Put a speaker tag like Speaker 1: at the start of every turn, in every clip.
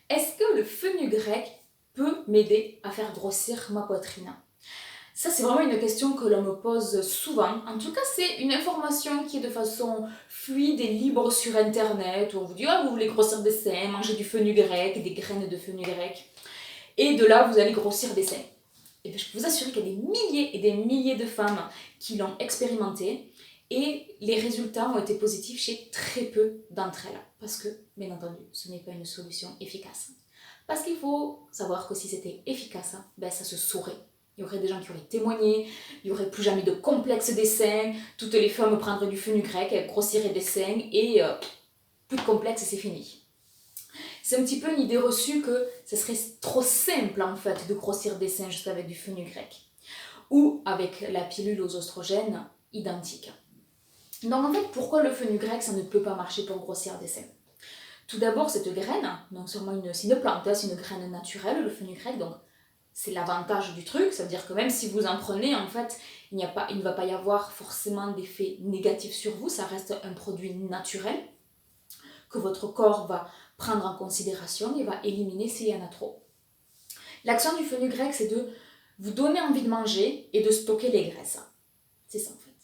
Speaker 1: Est-ce que le fenugrec peut m'aider à faire grossir ma poitrine? Ça, c'est vraiment une question que l'on me pose souvent. En tout cas, c'est une information qui est de façon fluide et libre sur Internet, où on vous dit « Ah, vous voulez grossir des seins, manger du fenugrec, des graines de fenugrec. » Et de là, vous allez grossir des seins. Et bien, je peux vous assurer qu'il y a des milliers et des milliers de femmes qui l'ont expérimenté. Et les résultats ont été positifs chez très peu d'entre elles. Parce que, bien entendu, ce n'est pas une solution efficace. Parce qu'il faut savoir que si c'était efficace, ben ça se saurait. Il y aurait des gens qui auraient témoigné, il n'y aurait plus jamais de complexe des seins, toutes les femmes prendraient du fenugrec, elles grossiraient des seins et plus de complexe et c'est fini. C'est un petit peu une idée reçue que ce serait trop simple en fait de grossir des seins juste avec du fenugrec. Ou avec la pilule aux oestrogènes identique. Donc en fait, pourquoi le fenugrec ça ne peut pas marcher pour grossir des seins? Tout d'abord, cette graine, donc c'est une plante, c'est une graine naturelle, le fenugrec, donc c'est l'avantage du truc, ça veut dire que même si vous en prenez, en fait, il ne va pas y avoir forcément d'effet négatif sur vous, ça reste un produit naturel que votre corps va prendre en considération et va éliminer s'il y en a trop. L'action du fenugrec, c'est de vous donner envie de manger et de stocker les graisses. C'est ça en fait.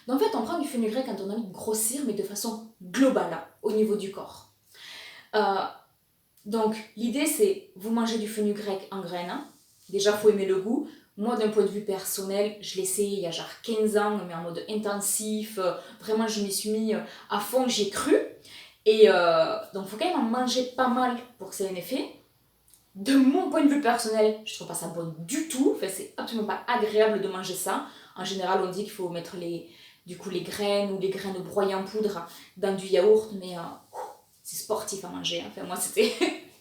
Speaker 1: Donc en fait, on prend du fenugrec quand on a envie de grossir, mais de façon globale, au niveau du corps. Donc l'idée c'est, vous mangez du fenugrec en graines. Déjà, il faut aimer le goût. Moi, d'un point de vue personnel, je l'ai essayé il y a genre 15 ans, mais en mode intensif. Vraiment, je m'y suis mis à fond, j'y ai cru. Et donc, il faut quand même en manger pas mal pour que ça ait un effet. De mon point de vue personnel, je trouve pas ça bon du tout. Enfin, c'est absolument pas agréable de manger ça. En général, on dit qu'il faut mettre les graines ou les graines broyées en poudre dans du yaourt, mais c'est sportif à manger. Enfin, moi, c'était...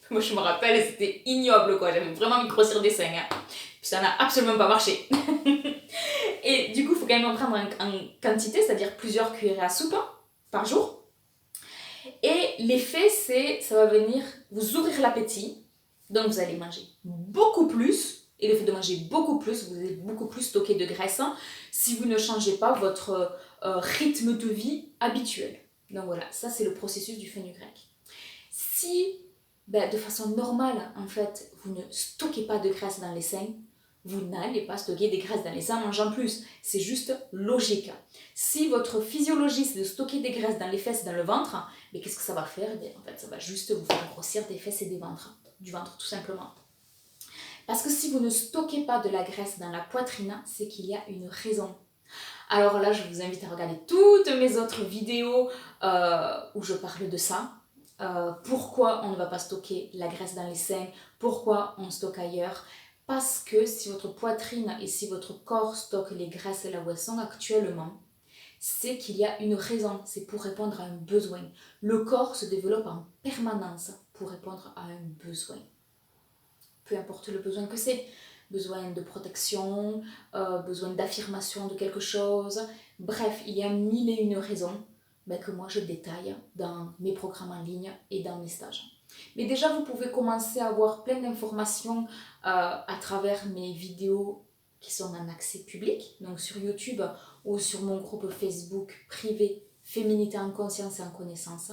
Speaker 1: moi, je me rappelle, c'était ignoble, quoi. J'avais vraiment envie de grossir des seins. Puis ça n'a absolument pas marché. Et du coup, il faut quand même en prendre en quantité, c'est-à-dire plusieurs cuillerées à soupe par jour. Et l'effet, c'est, ça va venir vous ouvrir l'appétit. Donc, vous allez manger beaucoup plus. Et le fait de manger beaucoup plus, vous allez beaucoup plus stocker de graisse si vous ne changez pas votre rythme de vie habituel. Donc voilà, ça c'est le processus du fenugrec. Si de façon normale, en fait, vous ne stockez pas de graisse dans les seins, vous n'allez pas stocker des graisses dans les seins en mangeant plus. C'est juste logique. Si votre physiologie, c'est de stocker des graisses dans les fesses et dans le ventre, mais qu'est-ce que ça va faire? En fait, ça va juste vous faire grossir des fesses et du ventre tout simplement. Parce que si vous ne stockez pas de la graisse dans la poitrine, c'est qu'il y a une raison. Alors là, je vous invite à regarder toutes mes autres vidéos où je parle de ça. Pourquoi on ne va pas stocker la graisse dans les seins, pourquoi on stocke ailleurs. Parce que si votre poitrine et si votre corps stocke les graisses là où elles sont actuellement, c'est qu'il y a une raison, c'est pour répondre à un besoin. Le corps se développe en permanence pour répondre à un besoin. Peu importe le besoin que c'est, besoin de protection, besoin d'affirmation de quelque chose. Bref, il y a mille et une raisons que moi je détaille dans mes programmes en ligne et dans mes stages. Mais déjà, vous pouvez commencer à avoir plein d'informations à travers mes vidéos qui sont en accès public, donc sur YouTube ou sur mon groupe Facebook privé Féminité en conscience et en connaissance.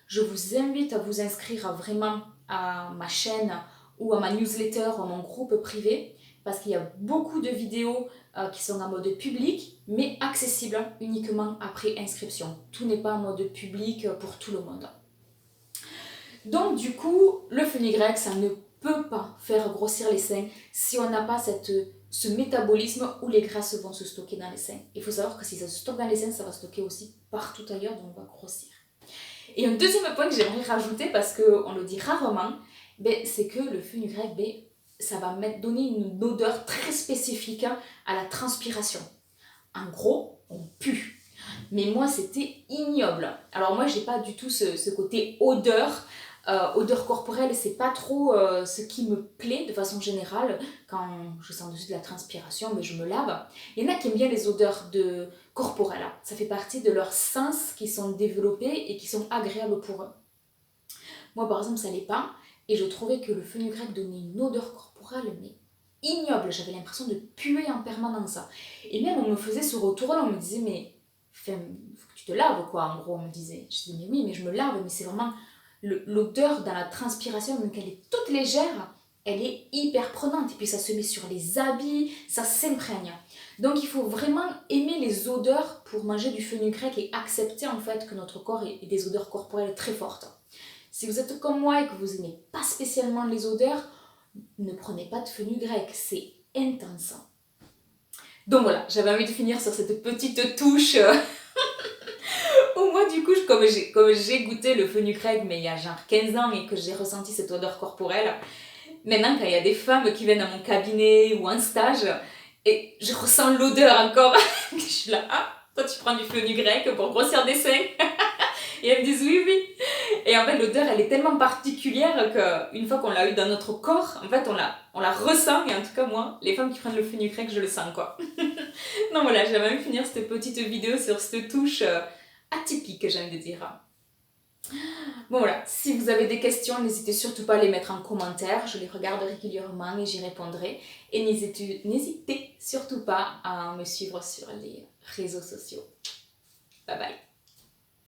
Speaker 1: Je vous invite à vous inscrire vraiment à ma chaîne ou à ma newsletter ou à mon groupe privé parce qu'il y a beaucoup de vidéos qui sont en mode public mais accessibles uniquement après inscription. Tout n'est pas en mode public pour tout le monde. Donc du coup, le fenugrec, ça ne peut pas faire grossir les seins si on n'a pas ce métabolisme où les graisses vont se stocker dans les seins. Il faut savoir que si ça se stocke dans les seins, ça va stocker aussi partout ailleurs, donc on va grossir. Et un deuxième point que j'aimerais rajouter, parce qu'on le dit rarement, c'est que le fenugrec, ça va donner une odeur très spécifique à la transpiration. En gros, on pue. Mais moi, c'était ignoble. Alors moi, j'ai pas du tout ce côté odeur. Odeur corporelle, c'est pas trop ce qui me plaît de façon générale. Quand je sens dessus de la transpiration, mais je me lave. Il y en a qui aiment bien les odeurs corporelles. Ça fait partie de leurs sens qui sont développés et qui sont agréables pour eux. Moi, par exemple, ça l'est pas. Et je trouvais que le fenugrec donnait une odeur corporelle, mais ignoble. J'avais l'impression de puer en permanence. Et même, on me faisait ce retour-là, on me disait, mais faut que tu te laves, quoi, en gros, on me disait. Je disais, mais oui, mais je me lave, mais c'est vraiment l'odeur dans la transpiration, même qu'elle est toute légère, elle est hyper prenante. Et puis ça se met sur les habits, ça s'imprègne. Donc il faut vraiment aimer les odeurs pour manger du fenugrec et accepter en fait que notre corps ait des odeurs corporelles très fortes. Si vous êtes comme moi et que vous n'aimez pas spécialement les odeurs, ne prenez pas de fenugrec, c'est intense. Donc voilà, j'avais envie de finir sur cette petite touche où moi du coup, comme j'ai goûté le fenugrec mais il y a genre 15 ans et que j'ai ressenti cette odeur corporelle, maintenant quand il y a des femmes qui viennent à mon cabinet ou en stage et je ressens l'odeur encore, je suis là, ah, toi tu prends du fenugrec pour grossir des seins. Et elles me disent oui, oui. Et en fait, l'odeur, elle est tellement particulière qu'une fois qu'on l'a eu dans notre corps, en fait, on la ressent. Et en tout cas, moi, les femmes qui prennent le fenugrec, je le sens, quoi. Donc voilà, j'avais envie de finir cette petite vidéo sur cette touche atypique, j'ai envie de dire. Bon voilà, si vous avez des questions, n'hésitez surtout pas à les mettre en commentaire. Je les regarde régulièrement et j'y répondrai. Et n'hésitez surtout pas à me suivre sur les réseaux sociaux. Bye bye.